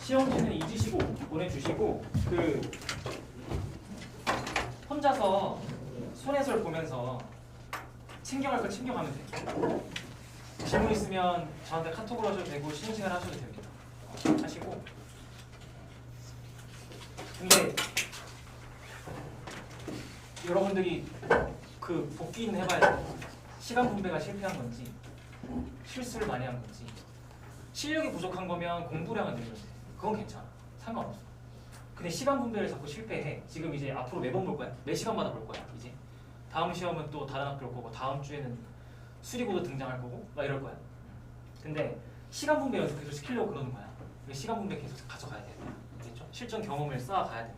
시험지는 잊으시고 보내주시고 그 혼자서 손해설 보면서 챙겨갈 거 챙겨가면 돼요. 질문 있으면 저한테 카톡으로 하셔도 되고 쉬는 시간 하셔도 됩니다. 하시고 근데 여러분들이 그 복기는 해봐야 돼요. 시간 분배가 실패한 건지 실수를 많이 한 건지 실력이 부족한 거면 공부량을 늘려야 돼. 그건 괜찮아. 상관없어. 근데 시간 분배를 자꾸 실패해. 지금 이제 앞으로 매번 볼 거야. 매 시간마다 볼 거야. 이제 다음 시험은 또 다른 학교 올 거고 다음 주에는 수리고도 등장할 거고 막 이럴 거야. 근데 시간 분배 연습 계속 시키려고 그러는 거야. 시간 분배 계속 가져가야 돼. 알겠죠? 실전 경험을 쌓아가야 돼.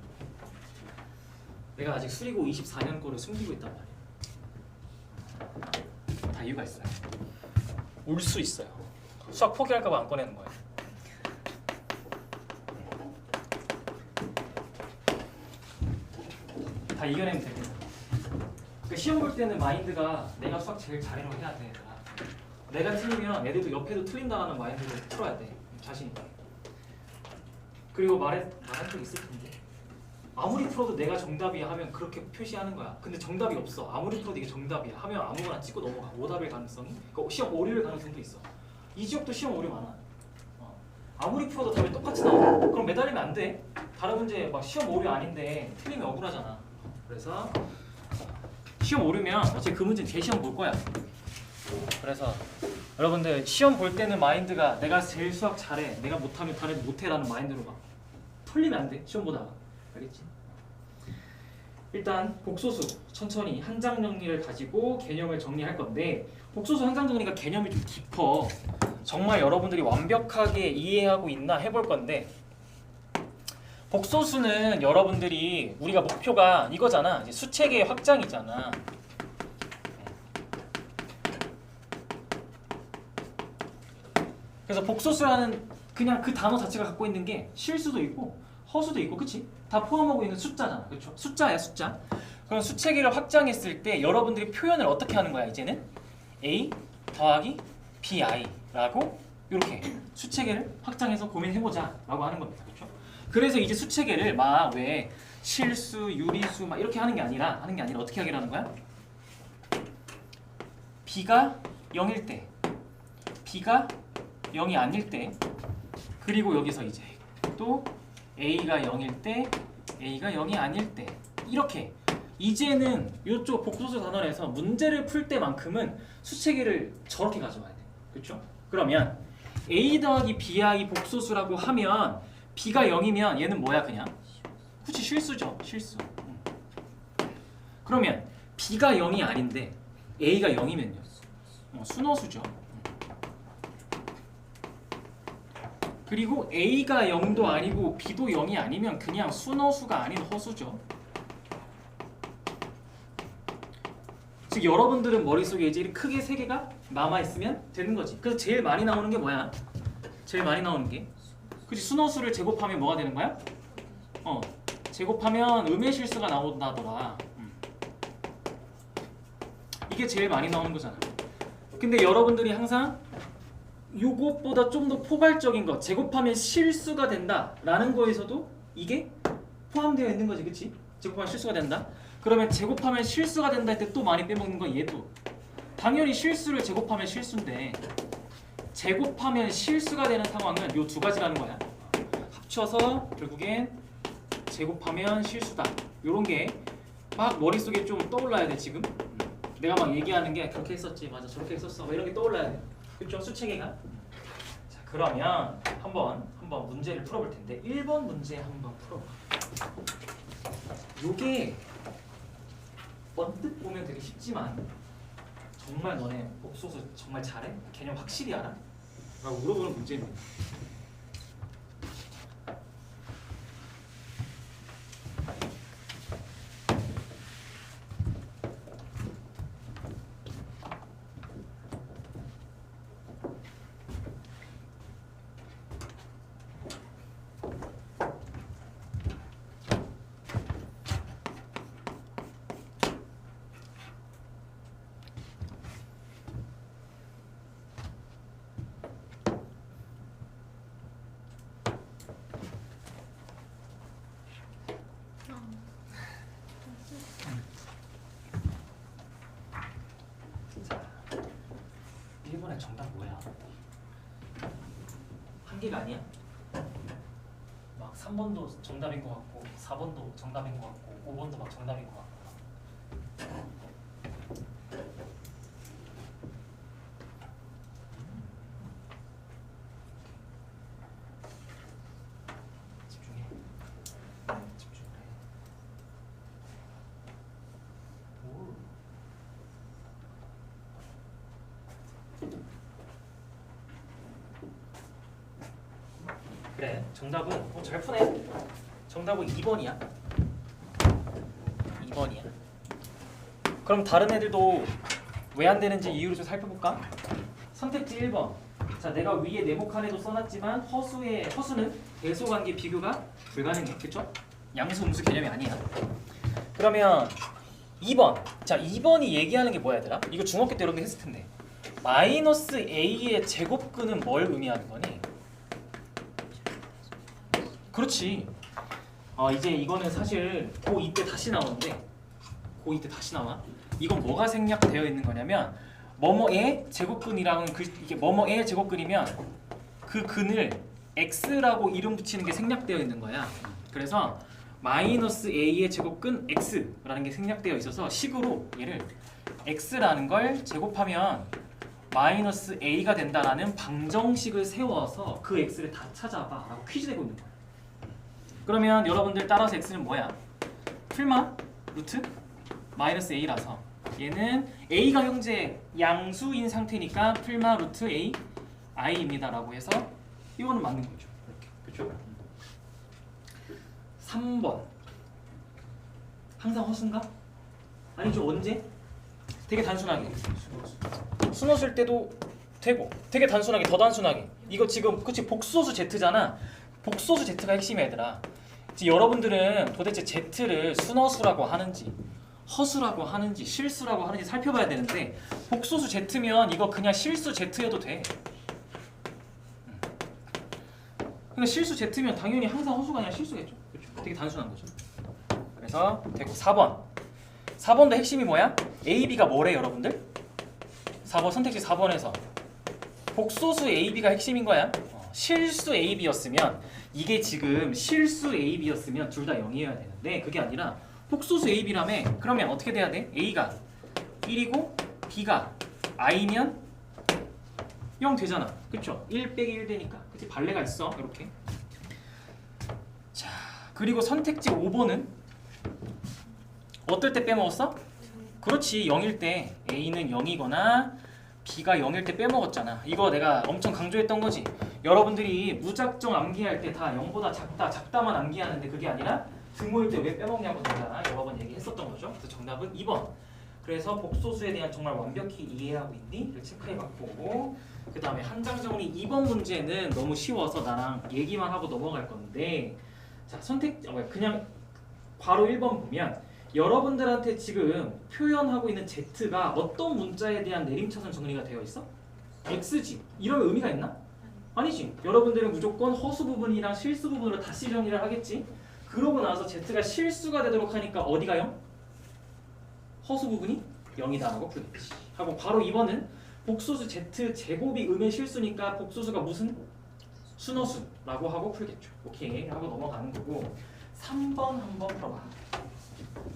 내가 아직 수리고 24년 거를 숨기고 있단 말이야. 다 이유가 있어요. 울 수 있어요. 수학 포기할까 봐 안 꺼내는 거예요. 다 이겨내면 됩니다. 그러니까 시험 볼 때는 마인드가 내가 수학 제일 잘해라고 해야 돼. 내가 틀리면 애들도 옆에도 틀린다는 마인드를 풀어야 돼. 자신 있게. 그리고 말한 적 있을 텐데 아무리 풀어도 내가 정답이야 하면 그렇게 표시하는 거야. 근데 정답이 없어. 아무리 풀어도 이게 정답이야 하면 아무거나 찍고 넘어가. 오답일 가능성이 그러니까 시험 오류일 가능성도 있어. 이 지역도 시험 오류 많아. 아무리 풀어도 답이 똑같이 나와. 그럼 매달리면 안 돼. 다른 문제 막 시험 오류 아닌데 틀리면 억울하잖아. 그래서 시험 오류면 어차피 그 문제는 제 시험 볼 거야. 그래서 여러분들 시험 볼 때는 마인드가 내가 제일 수학 잘해, 내가 못하면 다른 애들 못해라는 마인드로 막 털리면 안 돼. 시험 보다가. 알겠지? 일단 복소수 천천히 한 장 정리를 가지고 개념을 정리할 건데 복소수 한 장 정리가 개념이 좀 깊어. 정말 여러분들이 완벽하게 이해하고 있나 해볼 건데 복소수는 여러분들이 우리가 목표가 이거잖아. 이제 수체계의 확장이잖아. 그래서 복소수라는 그냥 그 단어 자체가 갖고 있는 게 실수도 있고 허수도 있고 그치? 다 포함하고 있는 숫자잖아. 그렇죠? 숫자야 숫자. 그럼 수체계를 확장했을 때 여러분들이 표현을 어떻게 하는 거야 이제는? A 더하기 BI라고 이렇게 수체계를 확장해서 고민해보자 라고 하는 겁니다. 그렇죠? 그래서 이제 수체계를 막 왜 실수, 유리수 막 이렇게 하는 게 아니라 어떻게 하기로 하는 거야? B가 0일 때 B가 0이 아닐 때 그리고 여기서 이제 또 A가 0일 때 A가 0이 아닐 때 이렇게 이제는 이쪽 복소수 단원에서 문제를 풀 때만큼은 수체계를 저렇게 가져와야 돼. 그렇죠? 그러면 A 더하기 BI 복소수라고 하면 B가 0이면 얘는 뭐야 그냥? 그치 실수죠. 실수. 그러면 B가 0이 아닌데 A가 0이면요? 순허수죠. 그리고 A가 0도 아니고 B도 0이 아니면 그냥 순허수가 아닌 허수죠. 즉 여러분들은 머릿속에 이제 크게 세 개가 남아있으면 되는 거지. 그래서 제일 많이 나오는 게 뭐야? 제일 많이 나오는 게 그치 순허수를 제곱하면 뭐가 되는 거야? 제곱하면 음의 실수가 나온다더라. 이게 제일 많이 나오는 거잖아. 근데 여러분들이 항상 요것보다 좀 더 포괄적인 거 제곱하면 실수가 된다 라는 거에서도 이게 포함되어 있는 거지. 그치? 제곱하면 실수가 된다. 그러면 제곱하면 실수가 된다 할 때 또 많이 빼먹는 건 얘도 당연히 실수를 제곱하면 실수인데 제곱하면 실수가 되는 상황은 요 두 가지라는 거야. 합쳐서 결국엔 제곱하면 실수다. 요런 게 막 머릿속에 좀 떠올라야 돼. 지금 내가 막 얘기하는 게 그렇게 했었지 맞아 저렇게 했었어 막 이런 게 떠올라야 돼. 그쵸? 수체계가. 자 그러면 한번 문제를 풀어볼 텐데 1번 문제 한번 풀어봐. 요게 언뜻 보면 되게 쉽지만 정말 너네 복소수 정말 잘해? 개념 확실히 알아? 라고 물어보는 문제입니다. 정답 뭐야? 한 개가 아니야? 막 3번도 정답인 것 같고 4번도 정답인 것 같고 5번도 막 정답인 것 같고. 집중해. 집중해. 오. 그래, 정답은 잘 푸네. 정답은 2번이야. 2번이야. 그럼 다른 애들도 왜 안 되는지 이유를 좀 살펴볼까? 선택지 1번. 자, 내가 위에 네모칸에도 써놨지만 허수는 대소관계 비교가 불가능해. 그쵸? 양수 음수 개념이 아니야. 그러면 2번. 자, 2번이 얘기하는 게 뭐야, 얘들아? 이거 중학교 때 여러분들 했을 텐데. 마이너스 a의 제곱근은 뭘 의미하는 거니? 그렇지. 이제 이거는 사실 고2 때 다시 나오는데 고2 때 다시 나와. 이건 뭐가 생략되어 있는 거냐면 뭐뭐의 제곱근이랑은 이게 뭐뭐의 제곱근이면 그 근을 x라고 이름 붙이는 게 생략되어 있는 거야. 그래서 마이너스 a의 제곱근 x라는 게 생략되어 있어서 식으로 얘를 x라는 걸 제곱하면 마이너스 a가 된다라는 방정식을 세워서 그 x를 다 찾아봐 라고 퀴즈 내고 있는 거야. 그러면 여러분들 따라서 x는 뭐야? 풀마 루트 마이너스 a라서 얘는 a가 형제 양수인 상태니까 풀마 루트 a i입니다 라고 해서 이거는 맞는 거죠. 이렇게. 그렇죠? 3번 항상 허수인가? 아니죠. 언제? 되게 단순하게 순호 쓸 때도 되고 되게 단순하게 더 단순하게 이거 지금 그치 복소수 z잖아. 복소수 z가 핵심이야 얘들아. 지금 여러분들은 도대체 z를 순허수라고 하는지 허수라고 하는지 실수라고 하는지 살펴봐야 되는데 복소수 z면 이거 그냥 실수 z여도 돼. 그러니까 실수 z면 당연히 항상 허수가 아니라 실수겠죠. 그렇죠? 되게 단순한 거죠. 그래서 됐고 4번도 핵심이 뭐야? A, B가 뭐래 여러분들? 4번 선택지 4번에서 복소수 A, B가 핵심인 거야. 실수 A, B였으면 이게 지금 실수 A, B였으면 둘 다 0이어야 되는데 그게 아니라 복소수 A, B라며. 그러면 어떻게 돼야 돼? A가 1이고 B가 I면 0 되잖아. 그쵸? 1 빼기 1 되니까. 그치? 발레가 있어. 이렇게. 자, 그리고 선택지 5번은 어떨 때 빼먹었어? 그렇지. 0일 때 A는 0이거나 B가 0일 때 빼먹었잖아. 이거 내가 엄청 강조했던 거지. 여러분들이 무작정 암기할 때 다 0보다 작다만 암기하는데 그게 아니라 등호일 때 왜 빼먹냐고 내가 여러 번 얘기했었던 거죠. 그래서 정답은 2번. 그래서 복소수에 대한 정말 완벽히 이해하고 있니?를 체크해봤고 그 다음에 한 장 정리 2번 문제는 너무 쉬워서 나랑 얘기만 하고 넘어갈 건데 자 그냥 바로 1번 보면 여러분들한테 지금 표현하고 있는 Z가 어떤 문자에 대한 내림차순 정리가 되어 있어? X지. 이러면 의미가 있나? 아니지. 여러분들은 무조건 허수 부분이랑 실수 부분으로 다시 정리를 하겠지. 그러고 나서 Z가 실수가 되도록 하니까 어디가 0? 허수 부분이 0이다라고 풀겠지. 하고 바로 2번은 복소수 Z 제곱이 음의 실수니까 복소수가 무슨? 순허수라고 하고 풀겠죠. 오케이 하고 넘어가는 거고 3번 한번 풀어봐.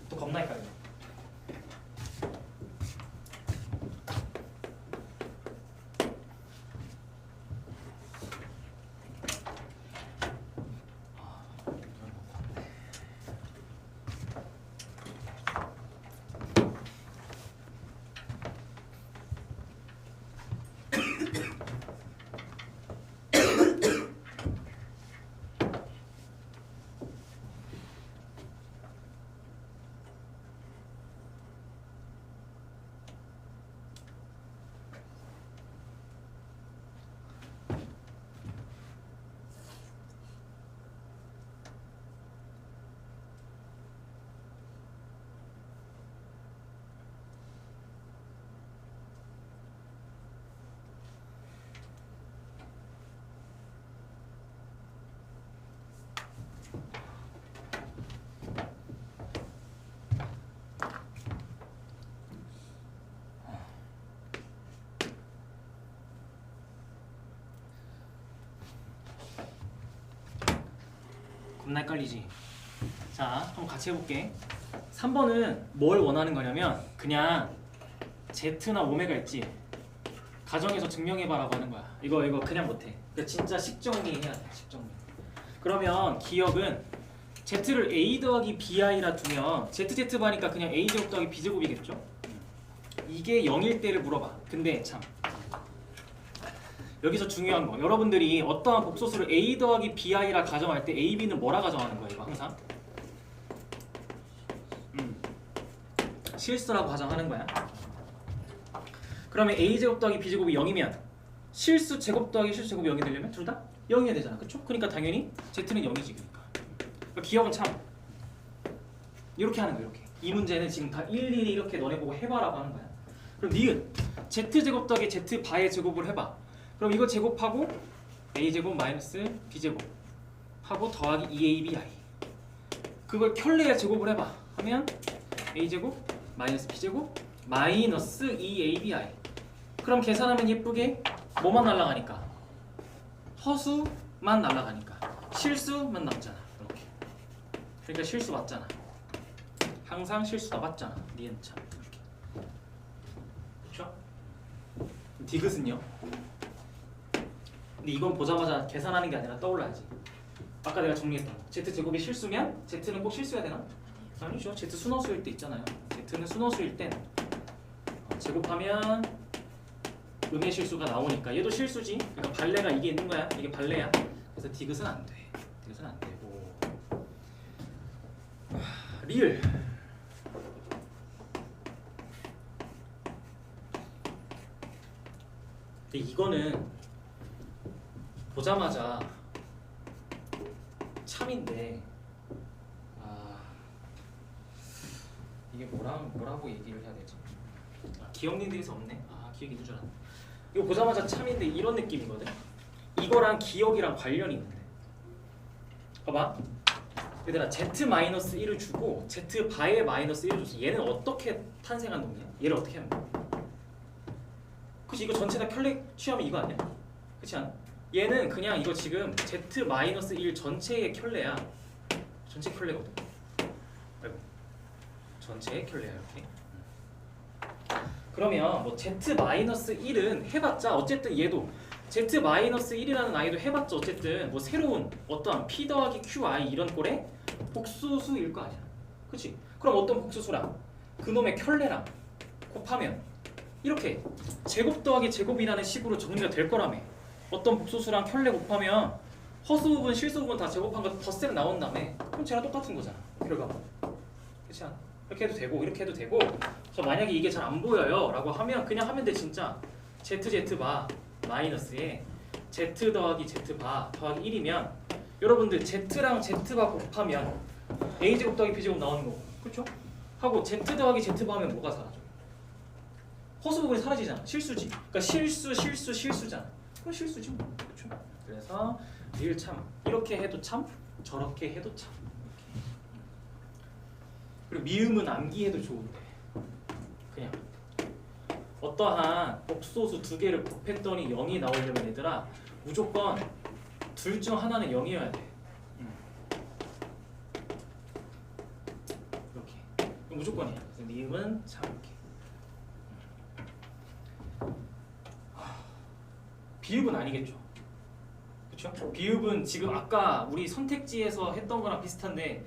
또 겁나 헷갈려. 겁나 헷갈리지. 자, 한번 같이 해볼게. 3번은 뭘 원하는 거냐면 그냥 Z나 오메가 있지. 가정에서 증명해봐라고 하는 거야. 이거 그냥 못해. 그러니까 진짜 식정리해야 돼. 식정리. 그러면 기억은 Z를 A 더하기 BI라 두면 ZZ바니까 그냥 A제곱 더하기 B제곱이겠죠? 이게 0일 때를 물어봐. 근데 참 여기서 중요한 거, 여러분들이 어떠한 복소수를 A 더하기 BI라 가정할 때 A, B는 뭐라 가정하는 거예요? 이거 항상 실수라고 가정하는 거야. 그러면 A제곱 더하기 B제곱이 0이면 실수 제곱 더하기 실수 제곱이 0이 되려면 둘 다 0이어야 되잖아. 그쵸? 그러니까 당연히 Z는 0이지. 그러니까 기억은 참 이렇게 하는 거야. 이렇게. 이 문제는 지금 다 일일이 이렇게 너네 보고 해봐라고 하는 거야. 그럼 니은 Z제곱 더하기 Z바의 제곱을 해봐. 그럼 이거 제곱하고 A제곱 마이너스 B제곱 하고 더하기 2ABI 그걸 켤레에 제곱을 해봐. 하면 A제곱 마이너스 B제곱 마이너스 2ABI 그럼 계산하면 예쁘게 뭐만 날아가니까? 허수만 날아가니까 실수만 남잖아. 이렇게. 그러니까 실수 맞잖아. 항상 실수가 맞잖아. 니은 참 이렇게. 그렇죠? 디귿은요? 근데 이건 보자마자 계산하는 게 아니라 떠올라야지. 아까 내가 정리했던 거. Z제곱이 실수면 Z는 꼭 실수해야 되나? 아니죠. Z 순허수일 때 있잖아요. Z는 순허수일 땐 제곱하면 음의 실수가 나오니까 얘도 실수지. 그러니까 발레가 이게 있는 거야. 이게 발레야. 그래서 디귿은 안 돼. 디귿은 안 되고 리을 근데 이거는 보자마자 참인데 이게 뭐라고 얘기를 해야 되지? 기억니들에서 없네. 기억이 있는 줄 알았네. 이거 보자마자 참인데 이런 느낌이거든. 이거랑 기억이랑 관련이 있는데. 봐봐. 얘들아 Z-1을 주고 Z-바에 마이너스 1을 줬어. 얘는 어떻게 탄생한 놈이야? 얘를 어떻게 하는 거야? 그치 이거 전체 다 켤레 취하면 이거 아니야? 그치 않아? 얘는 그냥 이거 지금 Z-1 전체의 켤레야. 전체 켤레거든. 아이고. 전체의 켤레야 이렇게. 그러면 뭐 Z-1은 해봤자 어쨌든 얘도 Z-1이라는 아이도 해봤자 어쨌든 뭐 새로운 어떠한 P 더하기 QI 이런 꼴의 복수수일 거 아니야. 그치? 그럼 어떤 복수수랑 그놈의 켤레랑 곱하면 이렇게 제곱 더하기 제곱이라는 식으로 정리가 될 거라며. 어떤 복수수랑 켤레 곱하면 허수부분 실수부분 다 제곱한 거 덧셈 나온 다음에 그럼 쟤랑 똑같은 거잖아. 결과가. 그치 않아? 이렇게 해도 되고 이렇게 해도 되고. 저 만약에 이게 잘 안 보여요 라고 하면 그냥 하면 돼. 진짜 ZZ바 마이너스에 Z 더하기 Z바 더하기 1이면 여러분들 Z랑 Z바 곱하면 A제곱 더하기 B제곱 나오는 거고 그렇죠? 하고 Z 더하기 Z바 하면 뭐가 사라져? 허수 부분이 사라지잖아. 실수지. 그러니까 실수잖아. 그건 실수지 뭐. 그렇죠? 그래서 늘 참 이렇게 해도 참 저렇게 해도 참 이렇게. 그리고 미음은 암기해도 좋은데 그냥 어떠한 복소수 두 개를 곱했더니 0이 나오려면 얘들아 무조건 둘 중 하나는 0이어야 돼. 이렇게 무조건이야. 그래서 미음은 참 이렇게. 비읍은 아니겠죠. 그렇죠? 비읍은 지금 아까 우리 선택지에서 했던 거랑 비슷한데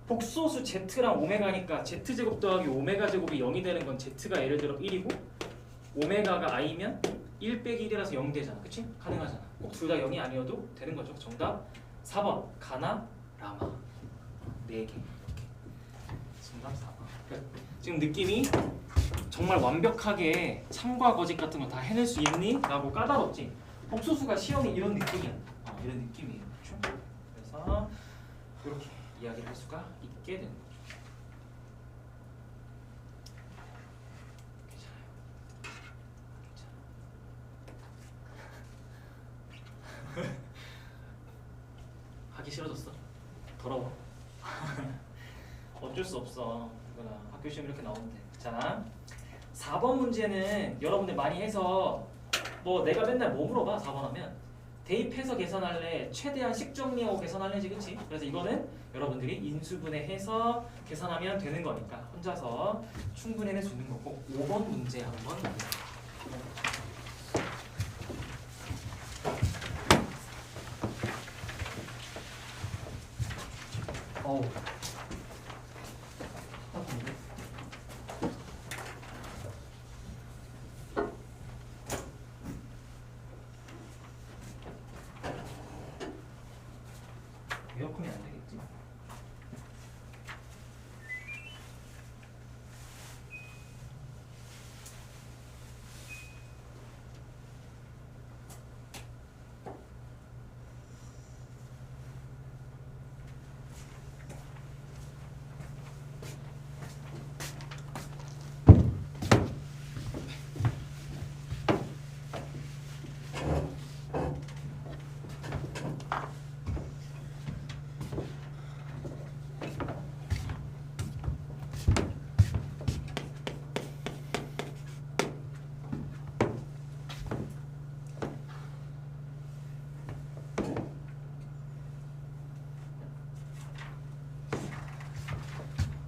복소수 Z랑 오메가니까 Z제곱 더하기 오메가 제곱이 0이 되는 건 Z가 예를 들어 1이고 오메가가 I면 1 빼기 1이라서 0 되잖아. 그치? 가능하잖아. 꼭 둘 다 0이 아니어도 되는 거죠. 정답 4번 가나 라마 4개 이렇게. 정답 4번. 지금 느낌이 정말 완벽하게 참과 거짓 같은 거 다 해낼 수 있니? 라고 까다롭지. 복소수가 시험이 이런 느낌이야. 이런 느낌이에요. 그렇죠? 그래서 이렇게 이야기를 할 수가 있게 되는 거죠. 괜찮아요. 하기 싫어졌어? 더러워. 어쩔 수 없어. 이거나 학교 시험 이렇게 나오는데. 자, 4번 문제는 여러분들 많이 해서 뭐 내가 맨날 뭐 물어봐 4번 하면 대입해서 계산할래? 최대한 식정리하고 계산할래지, 그치? 그래서 이거는 여러분들이 인수분해해서 계산하면 되는 거니까 혼자서 충분히 해낼 수 있는 거고 5번 문제 한번 봅니다. 어우. 에어컨이 안 되겠지?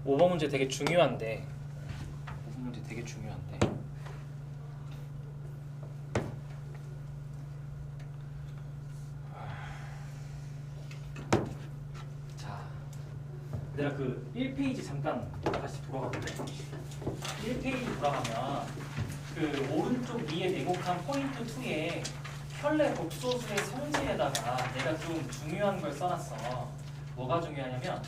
오번 문제 되게 중요한데 5번 문제 되게 중요한데 자 내가 그 1페이지 잠깐 다시 돌아가볼게. 1페이지 돌아가면 그 오른쪽 위에 내곡한 포인트 2에 켤레 복소수의 성질에다가 내가 좀 중요한 걸 써놨어. 뭐가 중요하냐면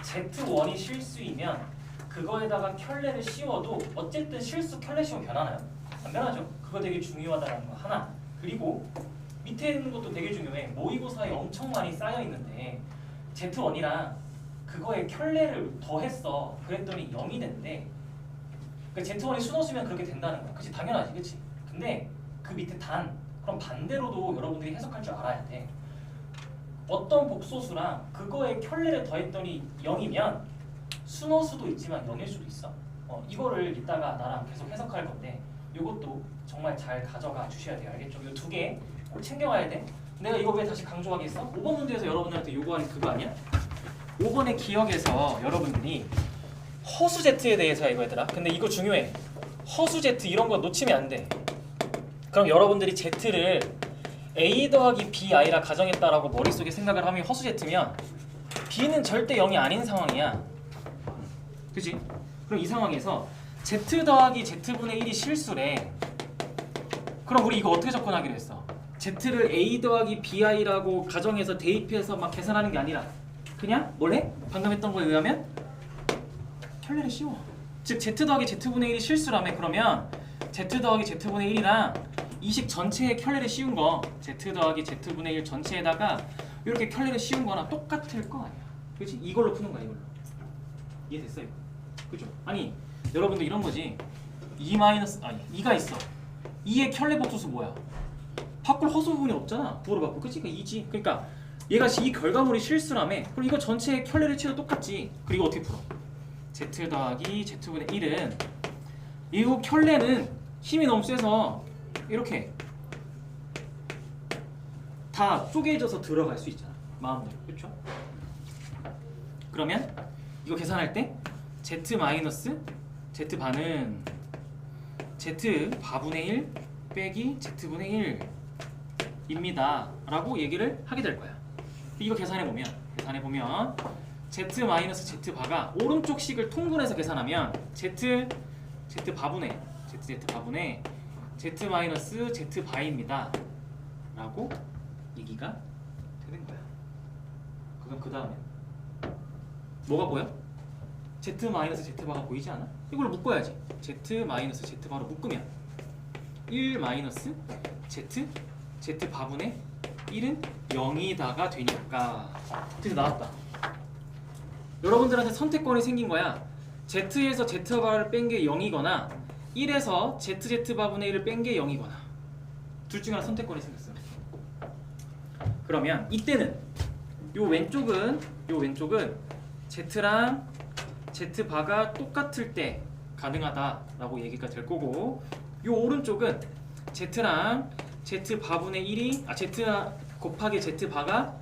Z1이 실수이면 그거에다가 켤레를 씌워도 어쨌든 실수 켤레 씌우면 변하나요? 안 변하죠. 그거 되게 중요하다는 거 하나. 그리고 밑에 있는 것도 되게 중요해. 모의고사에 엄청 많이 쌓여 있는데 Z1이랑 그거에 켤레를 더했어. 그랬더니 0이 된대. 그러니까 Z1이 순호수면 그렇게 된다는 거야. 그치? 당연하지, 그치? 근데 그 밑에 단, 그럼 반대로도 여러분들이 해석할 줄 알아야 돼. 어떤 복소수랑 그거에 켤레를 더했더니 0이면 순호수도 있지만 0일 수도 있어. 이거를 이따가 나랑 계속 해석할 건데 이것도 정말 잘 가져가 주셔야 돼요. 알겠죠? 이 두 개 꼭 챙겨가야 돼. 내가 이거 왜 다시 강조하겠어? 5번 문제에서 여러분들한테 요구하는 그거 아니야? 5번의 기억에서 여러분들이 허수 Z에 대해서 이거 얘들아. 근데 이거 중요해. 허수 Z 이런 거 놓치면 안 돼. 그럼 여러분들이 Z를 A 더하기 BI라 가정했다라고 머릿속에 생각을 하면 허수 Z면 B는 절대 0이 아닌 상황이야. 그치? 그럼 이 상황에서 Z 더하기 Z분의 1이 실수래. 그럼 우리 이거 어떻게 접근하기로 했어? Z를 A 더하기 BI라고 가정해서 대입해서 막 계산하는 게 아니라 그냥 뭘 해? 방금 했던 거에 의하면 켤레를 씌워. 즉 Z 더하기 Z분의 1이 실수라며. 그러면 Z 더하기 Z분의 1이랑 이식 전체에 켤레를 씌운 거 Z 더하기 Z분의 1 전체에다가 이렇게 켤레를 씌운 거나 똑같을 거 아니야. 그치? 이걸로 푸는 거야. 이걸로. 이해됐어요? 그죠? 아니 여러분들 이런 거지. 2가 있어. 2의 켤레 복소수 뭐야? 바꿀 허수 부분이 없잖아. 부호로 바꾸고. 그치? 그러니까 2지. 그러니까 얘가 이 결과물이 실수라며. 그럼 이거 전체에 켤레를 치도 똑같지. 그리고 어떻게 풀어? Z 더하기 Z분의 1은 이 켤레는 힘이 너무 세서 이렇게 다 쪼개져서 들어갈 수 있잖아. 마음대로. 그렇죠? 그러면 이거 계산할 때 Z 마이너스 Z 반은 Z 바분의 1 빼기 Z분의 1입니다 라고 얘기를 하게 될 거야. 이거 계산해보면 Z 마이너스 Z 바가 오른쪽 식을 통분해서 계산하면 Z 바분의 Z 마이너스 Z 바입니다 라고 얘기가 되는 거야. 그럼 그 다음에 뭐가 보여? Z 마이너스 Z 바가 보이지 않아? 이걸 묶어야지. Z 마이너스 Z 바로 묶으면 1 마이너스 Z 바분의 1은 0이다가 되니까. 그래서 나왔다. 여러분들한테 선택권이 생긴 거야. Z에서 Z 바를 뺀 게 0이거나 1에서 ZZ 바분의 1을 뺀 게 0이거나 둘 중에 하나 선택권이 생겼어요. 그러면 이때는 요 왼쪽은 Z랑 Z 바가 똑같을 때 가능하다라고 얘기가 될 거고, 요 오른쪽은 Z랑 Z 바분의 1이 Z 곱하기 z바가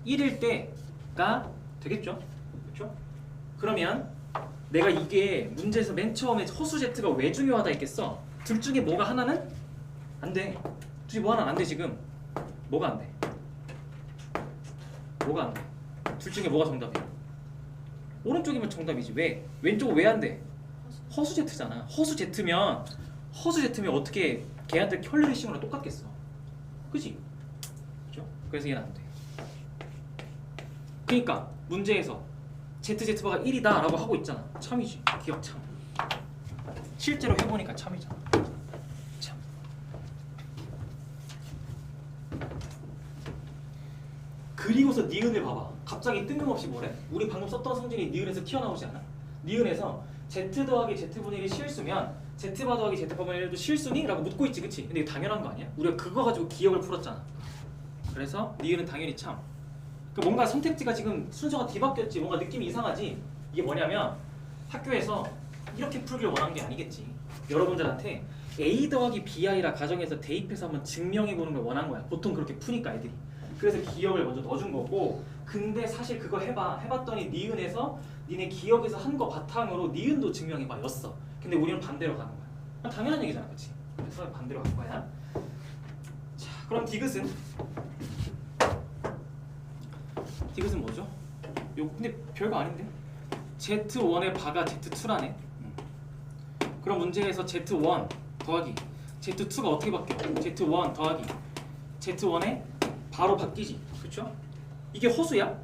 1일 때가 되겠죠? 그렇죠? 그러면 내가 이게 문제에서 맨 처음에 허수 z가 왜 중요하다 했겠어? 둘 중에 뭐가 하나는 안 돼. 둘 중에 뭐 하나는 안 돼 지금. 뭐가 안 돼? 뭐가 안 돼? 둘 중에 뭐가 정답이야? 오른쪽이면 정답이지. 왜? 왼쪽은 왜 안 돼? 허수 z잖아. 허수 z면 어떻게 걔한테 켤레를 씌우는 거랑 똑같겠어. 그지? 그죠? 그래서 얘는 안 돼. 그러니까 문제에서 z바가 1이다 라고 하고 있잖아. 참이지. 기억 참. 실제로 해보니까 참이잖아. 참. 그리고서 니은을 봐봐. 갑자기 뜬금없이 뭐래? 우리 방금 썼던 성질이 니은에서 튀어나오지 않아? 니은에서 z 더하기 z분의 1이 실수면 z바 더하기 z분의 1도 실수니? 라고 묻고 있지, 그치? 근데 이거 당연한 거 아니야? 우리가 그거 가지고 기억을 풀었잖아. 그래서 니은은 당연히 참. 그 뭔가 선택지가 지금 순서가 뒤바뀌었지. 뭔가 느낌이 이상하지. 이게 뭐냐면 학교에서 이렇게 풀기를 원한 게 아니겠지. 여러분들한테 A 더하기 BI라 가정해서 대입해서 한번 증명해보는 걸 원한 거야. 보통 그렇게 푸니까 애들이. 그래서 기억을 먼저 넣어준 거고, 근데 사실 그거 해봤더니 니은에서 니네 기억에서 한 거 바탕으로 니은도 증명해봐 였어. 근데 우리는 반대로 가는 거야. 당연한 얘기잖아, 그치? 그래서 반대로 간 거야. 자, 그럼 디귿은 뭐죠? 근데 별거 아닌데? Z1의 바가 Z2라네. 그럼 문제에서 Z1 더하기 Z2가 어떻게 바뀌어? Z1 더하기 Z1에 바로 바뀌지. 그쵸? 이게 허수야?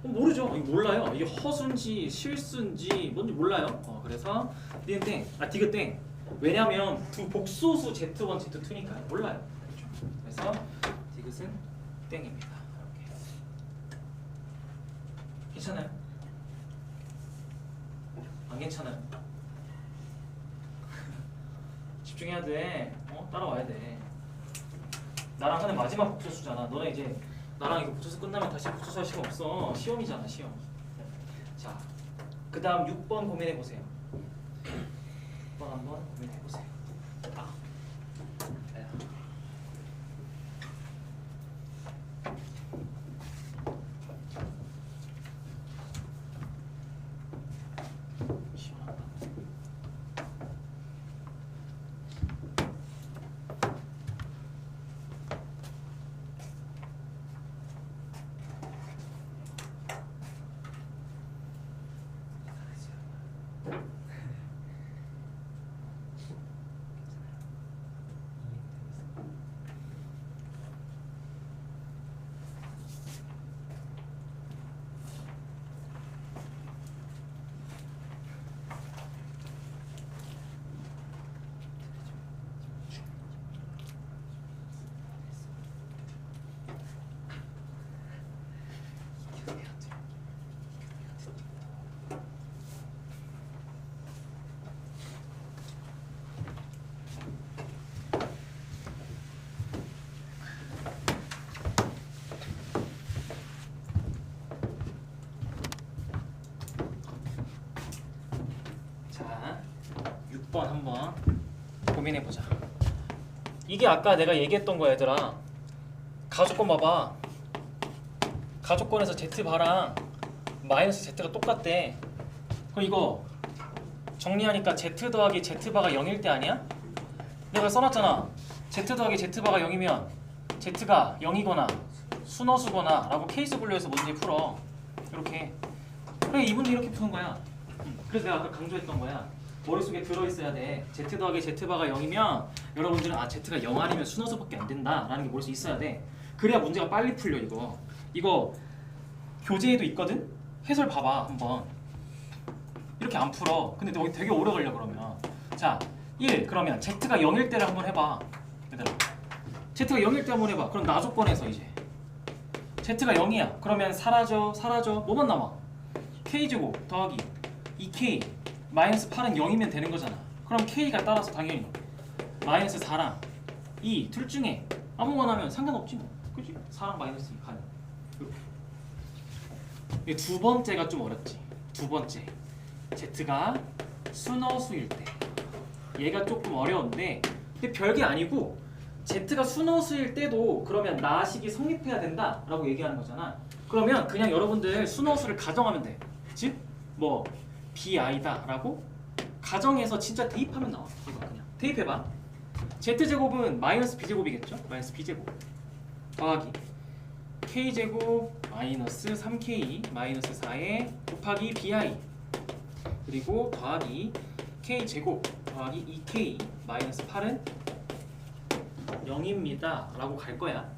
모르죠. 이거 몰라요. 이게 허수인지 실수인지 뭔지 몰라요. 그래서 니은 땡, 디귿 땡. 왜냐면 두 복소수 Z1, Z2니까 몰라요. 그렇죠? 그래서 디귿은 땡입니다. 이렇게. 괜찮아요? 안 괜찮아요? 집중해야 돼. 따라와야 돼. 나랑 하는 마지막 복소수잖아. 너네 이제 나랑 이거 복소수 끝나면 다시 복소수 할 시간 없어. 시험이잖아, 시험. 자, 그 다음 6번 고민해보세요. 6번 한번 고민해보세요. 시원하다. 자, 6번 한번 고민해보자. 이게 아까 내가 얘기했던 거 얘들아. 가족권 봐봐. 가족권에서 Z바랑 마이너스 Z가 똑같대. 그럼 이거 정리하니까 Z 더하기 Z바가 0일 때 아니야? 내가 써놨잖아. Z 더하기 Z바가 0이면 Z가 0이거나 순허수거나 라고 케이스 분류해서 문제 풀어. 이렇게. 그래, 이 문제 이렇게 푸는 거야. 그래서 내가 아까 강조했던 거야. 머릿속에 들어있어야 돼. Z 더하기 Z바가 0이면 여러분들은 Z가 0 아니면 순허수밖에 안 된다 라는 게 머릿속에 있어야 돼. 그래야 문제가 빨리 풀려. 이거 교재에도 있거든? 해설 봐봐 한번. 이렇게 안 풀어. 근데 여기 되게 오래 걸려 그러면. 자, 1 그러면 Z가 0일 때를 한번 해봐. 얘들아, Z가 0일 때 한번 해봐. 그럼 나 조건에서 이제 Z가 0이야. 그러면 사라져. 뭐만 남아? K제곱 더하기 2K 마이너스 8은 0이면 되는 거잖아. 그럼 K가 따라서 당연히 마이너스 4랑 2 둘 중에 아무거나 하면 상관없지 뭐. 그치? 4랑 마이너스 2 가능. 이렇게. 두 번째가 좀 어렵지. 두 번째 Z가 순허수일 때 얘가 조금 어려운데, 근데 별게 아니고 Z가 순호수일 때도 그러면 나식이 성립해야 된다라고 얘기하는 거잖아. 그러면 그냥 여러분들 순호수를 가정하면 돼. 즉 뭐 bi다라고 가정해서 진짜 대입하면 나와. 이거 그냥 대입해봐. Z제곱은 마이너스 B제곱이겠죠? 마이너스 B제곱 더하기 K제곱 마이너스 3K 마이너스 4에 곱하기 BI 그리고 더하기 K제곱 더하기 2K 마이너스 8은 0입니다 라고 갈 거야.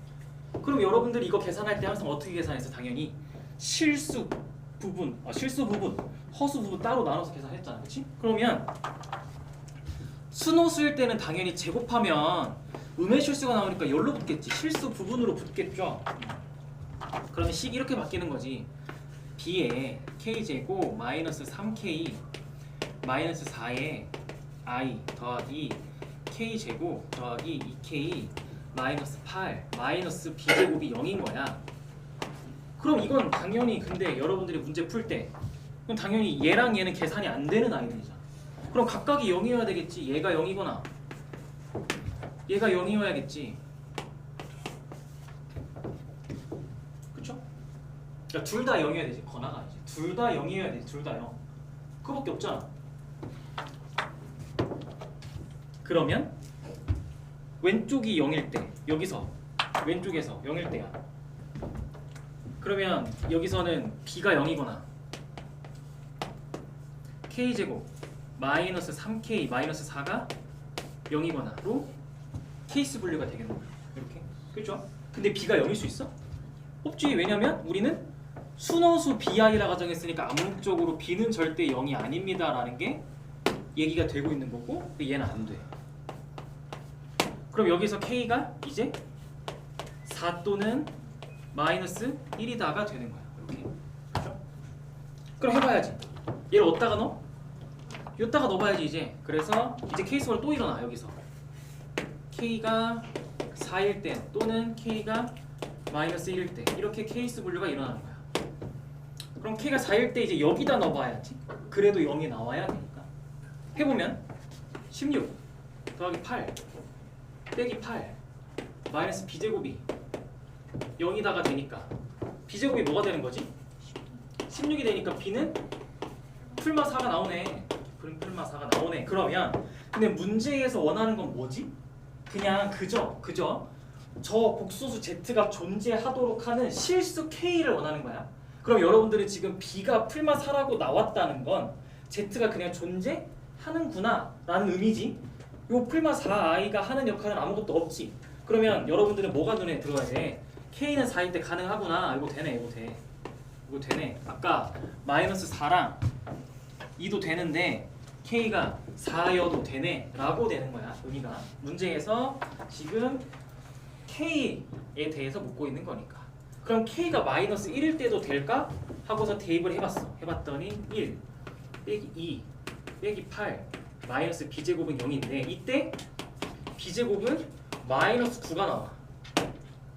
그럼 여러분들이 이거 계산할 때 항상 어떻게 계산했어? 당연히 실수 부분, 허수 부분 따로 나눠서 계산했잖아. 그치? 그러면 순호수일 때는 당연히 제곱하면 음의 실수가 나오니까 열로 붙겠지. 실수 부분으로 붙겠죠. 그러면 식이 이렇게 바뀌는 거지. b에 k제곱 마이너스 3k 마이너스 4에 i 더하기 k제곱 더하기 2k 마이너스 8 마이너스 b제곱이 0인 거야. 그럼 이건 당연히 근데 여러분들이 문제 풀 때 그럼 당연히 얘랑 얘는 계산이 안 되는 아이들이잖아. 그럼 각각이 0이어야 되겠지. 얘가 0이거나 얘가 0이어야겠지. 그쵸? 그러니까 둘 다 0이어야 되지. 거나가 이제 둘 다 0이어야 되지. 둘 다 0. 그거밖에 없잖아. 그러면 왼쪽이 0일 때 여기서 왼쪽에서 0일 때야. 그러면 여기서는 b가 0이거나 k제곱 마이너스 3k 마이너스 4가 0이거나로 케이스 분류가 되겠는 거예요. 이렇게. 그렇죠? 근데 b가 0일 수 있어? 없지. 왜냐면 우리는 순호수 bi라 가정했으니까 암묵적으로 b는 절대 0이 아닙니다 라는 게 얘기가 되고 있는 거고 근데 얘는 안 돼. 그럼 여기서 k가 이제 4 또는 마이너스 1이다가 되는 거야. 이렇게. 그렇죠? 그럼 해봐야지. 얘를 어디다가 넣어? 여기다가 넣어봐야지 이제. 그래서 이제 케이스가 또 일어나. 여기서 k가 4일 때 또는 k가 마이너스 1일 때 이렇게 케이스 분류가 일어나는 거야. 그럼 k가 4일 때 이제 여기다 넣어봐야지. 그래도 0이 나와야 되니까. 해보면 16 더하기 8 빼기 8 마이너스 b제곱이 0이다가 되니까 b제곱이 뭐가 되는 거지? 16이 되니까 b는 풀마 4가 나오네. 풀마 4가 나오네. 그러면 근데 문제에서 원하는 건 뭐지? 그냥 그저 저 복소수 z가 존재하도록 하는 실수 k를 원하는 거야. 그럼 여러분들이 지금 b가 풀마 4라고 나왔다는 건 z가 그냥 존재하는구나 라는 의미지. 요 풀마 4i가 하는 역할은 아무것도 없지. 그러면 여러분들은 뭐가 눈에 들어야 돼? k는 4일 때 가능하구나. 이거 되네. 이거 되네. 아까 마이너스 4랑 2도 되는데 k가 4여도 되네 라고 되는 거야. 의미가 문제에서 지금 k에 대해서 묻고 있는 거니까. 그럼 k가 마이너스 1일 때도 될까? 하고서 대입을 해봤더니 1 빼기 2 빼기 8 마이너스 b제곱은 0인데 이때 b제곱은 마이너스 9가 나와.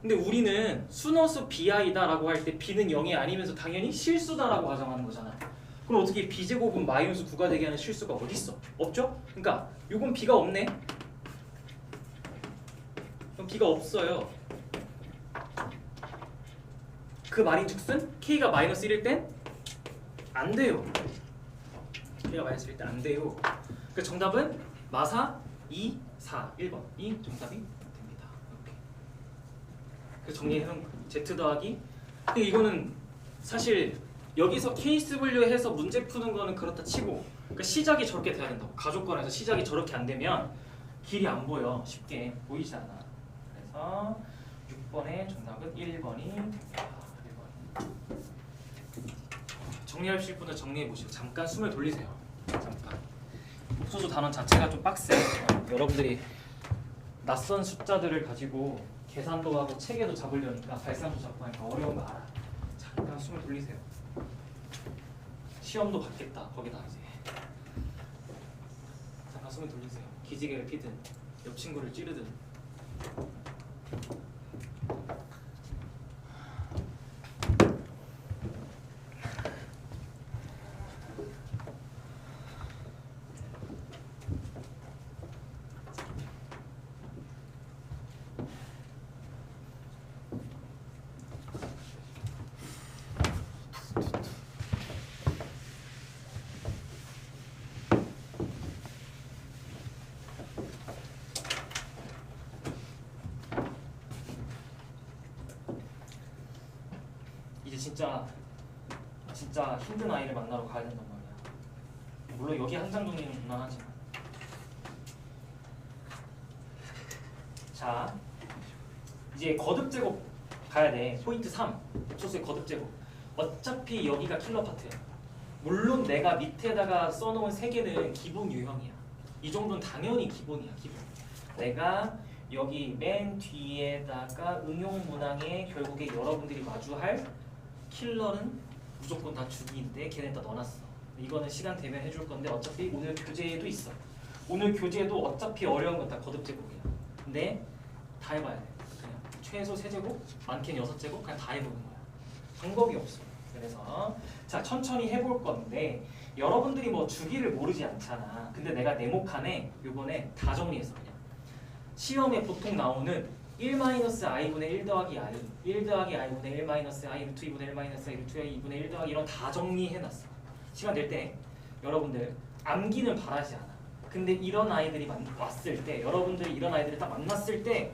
근데 우리는 순호수 bi다 라고 할 때 b는 0이 아니면서 당연히 실수다 라고 가정하는 거잖아. 그럼 어떻게 b제곱은 마이너스 9가 되게 하는 실수가 어딨어? 없죠? 그러니까 요건 b가 없네. 그럼 b가 없어요. 그 말인즉슨 k가 마이너스 1일 땐 안 돼요. k가 마이너스 1일 땐 안 돼요. 그 정답은 마사 2, 4, 1번이 정답이 됩니다. 이렇게. 그래서 정리해놓은 거예요. Z 더하기. 근데 이거는 사실 여기서 케이스 분류해서 문제 푸는 거는 그렇다 치고 그러니까 시작이 저렇게 돼야 된다고. 가족권에서 시작이 저렇게 안 되면 길이 안 보여. 쉽게 보이지 않아. 그래서 6번의 정답은 1번이 됩니다. 1번. 정리하실 분은 정리해 보시고 잠깐 숨을 돌리세요. 잠깐. 복소수 단원 자체가 좀 빡세. 여러분들이 낯선 숫자들을 가지고 계산도 하고 체계도 잡으려니까 발상도 잡고 하니까 어려운 거 알아. 잠깐 숨을 돌리세요. 시험도 받겠다. 거기다 이제 잠깐 숨을 돌리세요. 기지개를 피든 옆 친구를 찌르든. 진짜 힘든 아이를 만나러 가야 된단 말이야. 물론 여기 한 장 정리는 무난하지만. 자, 이제 거듭 제곱 가야 돼. 포인트 3. 소수의 거듭 제곱. 어차피 여기가 킬러 파트야. 물론 내가 밑에다가 써놓은 3개는 기본 유형이야. 이 정도는 당연히 기본이야. 기본. 내가 여기 맨 뒤에다가 응용 문항에 결국에 여러분들이 마주할 킬러는 무조건 다 주기인데 걔네 다 넣어놨어. 이거는 시간 되면 해줄 건데 어차피 오늘 교재에도 있어. 오늘 교재에도 어차피 어려운 건 다 거듭 제곱이야. 근데 다 해봐야 돼. 그냥 최소 3제곱, 많게는 6제곱 그냥 다 해보는 거야. 방법이 없어. 그래서 자 천천히 해볼 건데 여러분들이 뭐 주기를 모르지 않잖아. 근데 내가 네모칸에 요번에 다 정리했어. 그냥 시험에 보통 나오는 1-i분의 1 더하기 i 1 더하기 i분의 1 마이너스 i 루트 2분의 1 마이너스 i 루트 2분의 1 더하기 이런 다 정리해놨어. 시간 될 때 여러분들 암기는 바라지 않아. 근데 이런 아이들이 왔을 때 여러분들이 이런 아이들을 딱 만났을 때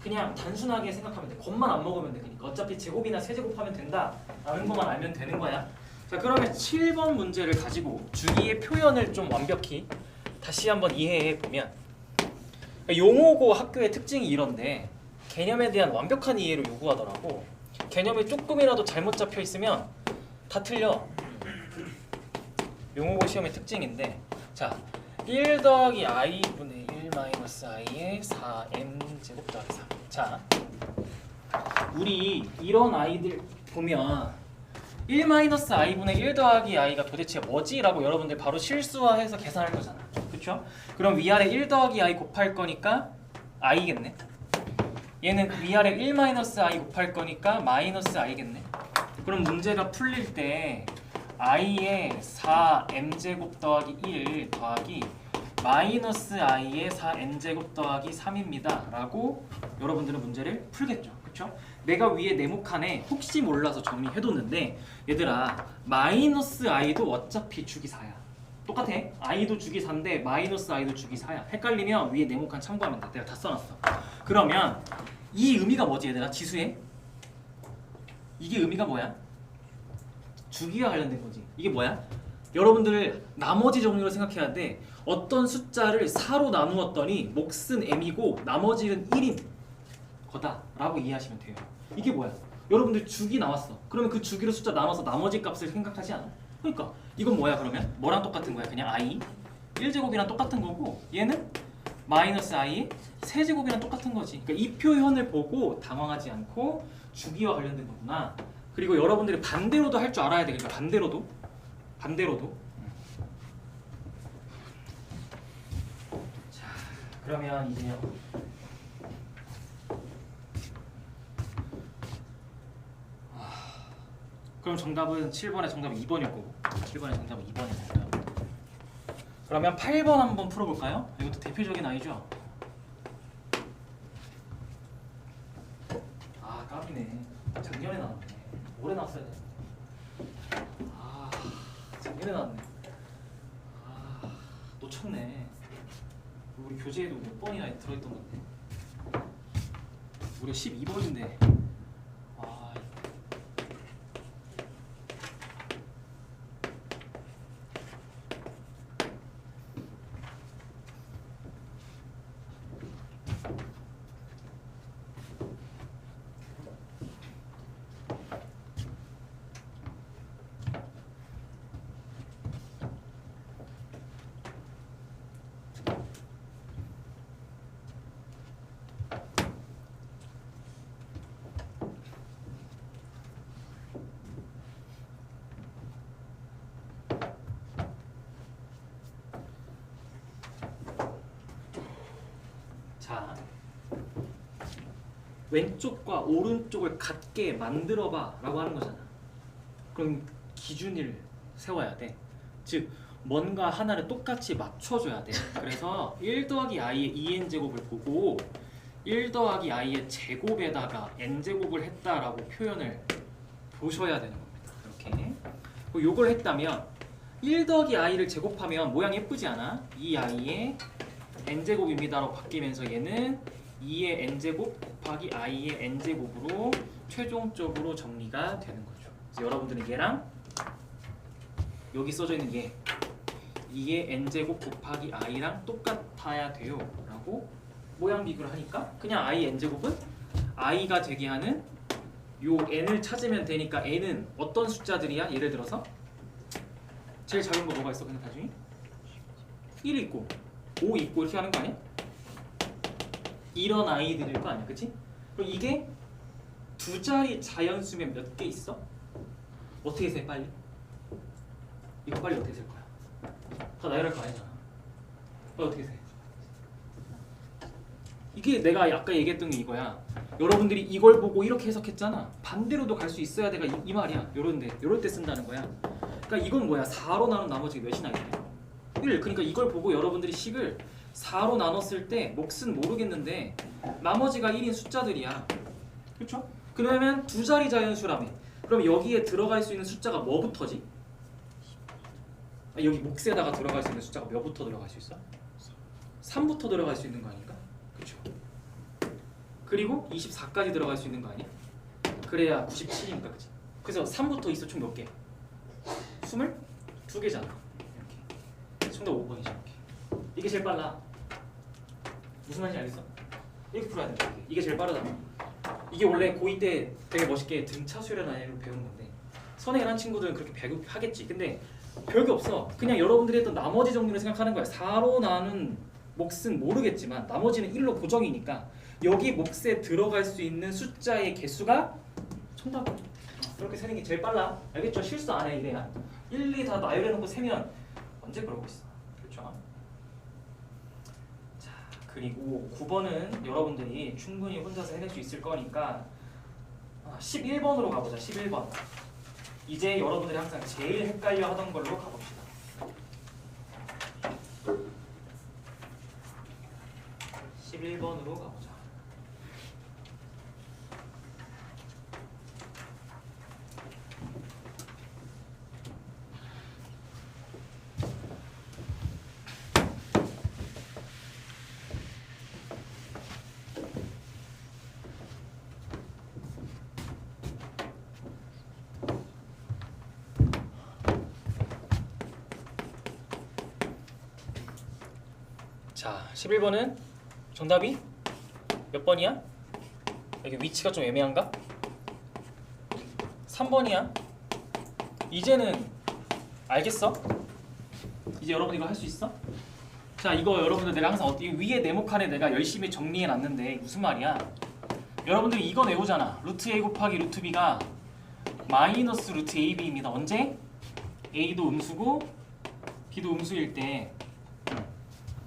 그냥 단순하게 생각하면 돼. 겁만 안 먹으면 돼. 그러니까 어차피 제곱이나 세제곱하면 된다 라는 것만 알면 되는 거야. 자 그러면 7번 문제를 가지고 주기의 표현을 좀 완벽히 다시 한번 이해해 보면 용어고 학교의 특징이 이런데 개념에 대한 완벽한 이해를 요구하더라고. 개념이 조금이라도 잘못 잡혀 있으면 다 틀려. 용어고 시험의 특징인데 자 1 더하기 i분의 1 마이너스 i의 4m 제곱 더하기 3. 자 우리 이런 아이들 보면 1 마이너스 i분의 1 더하기 i가 도대체 뭐지? 라고 여러분들 바로 실수화해서 계산할 거잖아. 그쵸? 그럼 위아래 1 더하기 i 곱할 거니까 i겠네. 얘는 위아래 1 마이너스 i 곱할 거니까 마이너스 i겠네. 그럼 문제가 풀릴 때 i의 4m제곱 더하기 1 더하기 마이너스 i의 4n제곱 더하기 3입니다 라고 여러분들은 문제를 풀겠죠. 그쵸? 내가 위에 네모칸에 혹시 몰라서 정리해뒀는데 얘들아 마이너스 i도 어차피 주기 4야. 똑같아. i도 주기 4인데 마이너스 i도 주기 4야. 헷갈리면 위에 네모칸 참고하면 돼. 내가 다 써놨어. 그러면 이 의미가 뭐지 얘들아? 지수에? 이게 의미가 뭐야? 주기와 관련된 거지. 이게 뭐야? 여러분들 나머지 정리로 생각해야 돼. 어떤 숫자를 4로 나누었더니 몫은 m이고 나머지는 1인 거다 라고 이해하시면 돼요. 이게 뭐야? 여러분들 주기 나왔어. 그러면 그 주기로 숫자 나눠서 나머지 값을 생각하지 않아? 그러니까 이건 뭐야 그러면? 뭐랑 똑같은 거야? 그냥 i 1제곱이랑 똑같은 거고 얘는 마이너스 i의 세제곱이랑 똑같은 거지. 그러니까 이 표현을 보고 당황하지 않고 주기와 관련된 거구나. 그리고 여러분들이 반대로도 할 줄 알아야 돼. 그러니까 반대로도. 자, 그러면 이제요. 그럼 정답은 7번의 정답은 2번일 거고 7번의 정답은 2번일 거고요. 그러면 8번 한번 풀어볼까요? 이것도 대표적인 아이죠? 아 까비네. 작년에 나왔네. 올해 나왔어야 되는데. 아 작년에 나왔네. 아 놓쳤네. 우리 교재에도 몇 번이나 들어있던 건데. 우리 12번인데. 자, 왼쪽과 오른쪽을 같게 만들어봐 라고 하는 거잖아. 그럼 기준을 세워야 돼. 즉 뭔가 하나를 똑같이 맞춰줘야 돼. 그래서 1 더하기 i의 2n제곱을 보고 1 더하기 i의 제곱에다가 n제곱을 했다라고 표현을 보셔야 되는 겁니다. 이렇게. 요걸 했다면 1 더하기 i를 제곱하면 모양 예쁘지 않아? 2i의 n제곱입니다라고 바뀌면서 얘는 2의 n제곱 곱하기 i의 n제곱으로 최종적으로 정리가 되는 거죠. 그래서 여러분들은 얘랑 여기 써져 있는 이게 n제곱 곱하기 i랑 똑같아야 돼요 라고 모양 비교를 하니까 그냥 i n제곱은 i가 되게 하는 요 n을 찾으면 되니까 n은 어떤 숫자들이야? 예를 들어서 제일 작은 거 뭐가 있어? 그냥 나중에 1 있고 5 있고 이렇게 하는 거 아니야? 이런 아이들일 거 아니야, 그치? 그럼 이게 두 자리 자연수면 몇 개 있어? 어떻게 세 빨리? 이거 빨리 어떻게 셀 거야? 다 나열할 거 아니잖아. 어떻게 세? 이게 내가 아까 얘기했던 게 이거야. 여러분들이 이걸 보고 이렇게 해석했잖아. 반대로도 갈 수 있어야 돼가 이 말이야. 요럴 때 쓴다는 거야. 그러니까 이건 뭐야? 4로 나눈 나머지가 몇이 나게 돼? 1. 그러니까 이걸 보고 여러분들이 식을 4로 나눴을 때 몫은 모르겠는데 나머지가 1인 숫자들이야. 그렇죠? 그러면 두 자리 자연수라며. 그럼 여기에 들어갈 수 있는 숫자가 뭐부터지? 여기 몫에다가 들어갈 수 있는 숫자가 몇부터 들어갈 수 있어? 3부터 들어갈 수 있는 거 아닌가? 그렇죠? 그리고 24까지 들어갈 수 있는 거 아니야? 그래야 97이니까, 그치? 그래서 3부터 있어 총 몇 개? 22개잖아. 이렇게. 정답 5번이지. 이렇게. 이게 제일 빨라. 무슨 말인지 알겠어? 이렇게 풀어야 된다. 이게 제일 빠르잖아. 이게 원래 고2 때 되게 멋있게 등차수열이라는 배우는 건데 선행을 한 친구들은 그렇게 하겠지. 근데 별게 없어. 그냥 여러분들이 했던 나머지 정리를 생각하는 거야. 4로 나눈 몫은 모르겠지만 나머지는 1로 고정이니까 여기 몫에 들어갈 수 있는 숫자의 개수가 정답이야. 그렇게 세는 게 제일 빨라. 알겠죠? 실수 안 해. 이래야 1, 2 다 나열해놓고 세면 언제 그러고 있어. 그렇죠? 자, 그리고 9번은 여러분들이 충분히 혼자서 해낼 수 있을 거니까 11번으로 가보자. 11번. 이제 여러분들이 항상 제일 헷갈려 하던 걸로 가봅시다. (11번으로) 가보자. 자, 11번은 정답이 몇 번이야? 여기 위치가 좀 애매한가? 3번이야. 이제는 알겠어? 이제 여러분 이거 할 수 있어? 자, 이거 여러분들 내가 항상 위에 네모칸에 내가 열심히 정리해 놨는데 무슨 말이야? 여러분들이 이거 외우잖아. 루트 a 곱하기 루트 b가 마이너스 루트 ab입니다. 언제? a도 음수고 b도 음수일 때.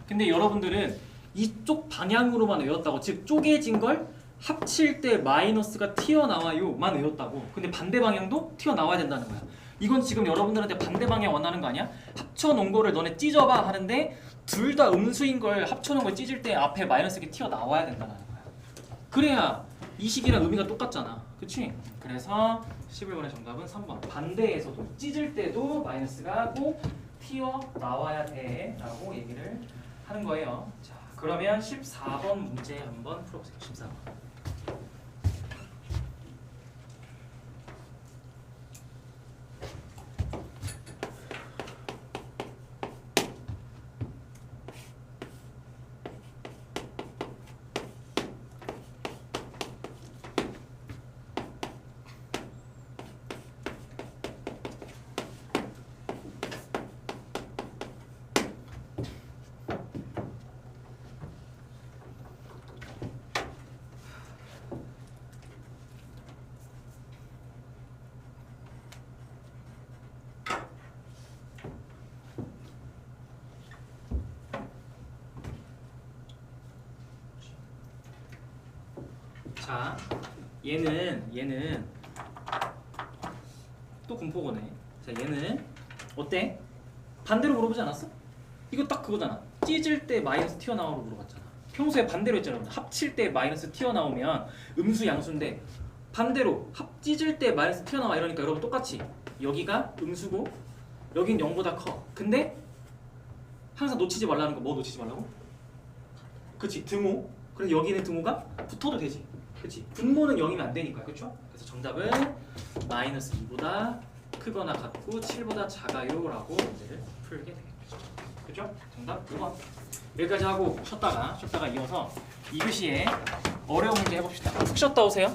근데 여러분들은 이쪽 방향으로만 외웠다고, 즉 쪼개진 걸 합칠 때 마이너스가 튀어나와요만 외웠다고. 근데 반대 방향도 튀어나와야 된다는 거야. 이건 지금 여러분들한테 반대 방향 원하는 거 아니야? 합쳐놓은 거를 너네 찢어봐 하는데 둘 다 음수인 걸 합쳐놓은 걸 찢을 때 앞에 마이너스가 튀어나와야 된다는 거야. 그래야 이 식이랑 의미가 똑같잖아. 그치? 그래서 11번의 정답은 3번. 반대에서도 찢을 때도 마이너스가 꼭 튀어나와야 돼 라고 얘기를 하는 거예요. 자, 그러면 14번 문제 한번 풀어보세요. 14번. 자, 얘는 또 공포거네. 자, 얘는 어때? 반대로 물어보지 않았어? 이거 딱 그거잖아. 찢을 때 마이너스 튀어나오고 물어봤잖아. 평소에 반대로 했잖아. 합칠 때 마이너스 튀어나오면 음수 양수인데 반대로 찢을 때 마이너스 튀어나와 이러니까 여러분 똑같이 여기가 음수고 여긴 0보다 커. 근데 항상 놓치지 말라는 거 뭐 놓치지 말라고? 그치, 등호. 그래서 여기는 등호가 붙어도 되지. 그치? 분모는 0이면 안 되니까. 그쵸? 그래서 정답은 마이너스 2보다 크거나 같고 7보다 작아요 라고 문제를 풀게 되겠죠. 그죠? 정답 2번. 여기까지 하고 쉬었다가 이어서 2교시에 어려운 문제 해봅시다. 푹 쉬었다 오세요.